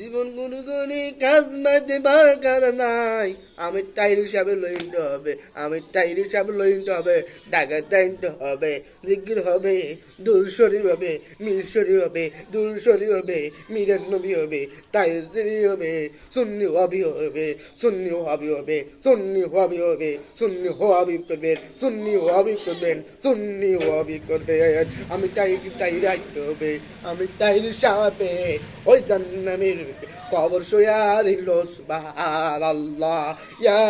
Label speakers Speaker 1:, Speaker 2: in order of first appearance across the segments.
Speaker 1: জীবন কোনো কাজ মাঝে বারকার নাই আমি টাইর হিসাবে লইতে হবে আমি টাইর হিসাবে লইতে হবে ডাকাত টাইনতে হবে জিকির হবে দুরশরী হবে মিরশরী হবে দুরশরী হবে মিরের নবী হবে তাইজরি হবে সুন্নি হবি হবে সুন্নি হবি হবে সুন্নি হবি হবে সুন্নি হবি করবেন সুন্নি হবি করবেন সুন্নি হবি করবেন আমি টাই রাখতে হবে আমি টাইর সাপে ওই জান্নামের কবর শোয়ার হিলো সুবহানাল্লাহ ইয়া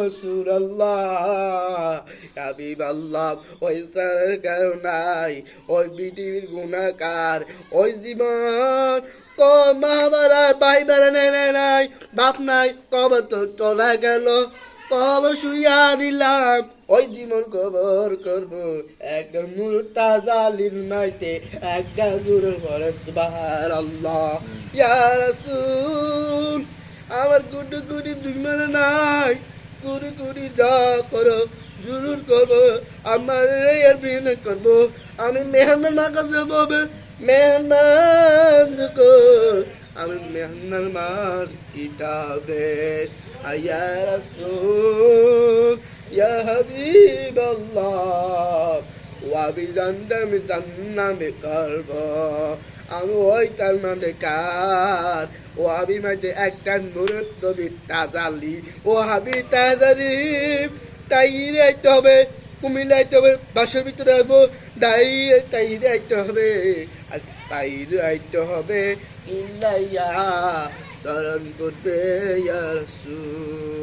Speaker 1: রাসূলুল্লাহ হাবিবাল্লাহ ওই সারের কেউ নাই ওই পৃথিবীর গুণাকার ওই জীবন তো মা বাড়া ভাই বাড়া নাই বাপ নাই কবে তো চলা গেল কবর শুইয়া দিলাম ওই জীবন কবর করবো একটা মুরতা জালির নাইতে একটা জোর করে সুবহানাল্লাহ ইয়া রাসূল আমার গুটি গুটি দুই মানে নাই গুটি গুটি যা করো জরুর করবো আমার এর বিনা করবো আমি মেহনত না কাছে পাবে মেহনত আমি মেহনত মার কিতাবে ইয়া রাসূল ইয়া হাবিবাল্লাহ ওয়াবি জান্নামে জান্নামে করব আমি ওই তার মানে কার ও হাবি মাঝে একটা নুরত্ব তাজালি ও হাবি তাজারি তাইরে আইতে হবে কুমিল্লা আইতে হবে বাসার ভিতরে আসবো তাইরে আইতে হবে আর তাইরে আইতে হবে ইল্লাইয়া স্মরণ করবে ইয়া রাসূল।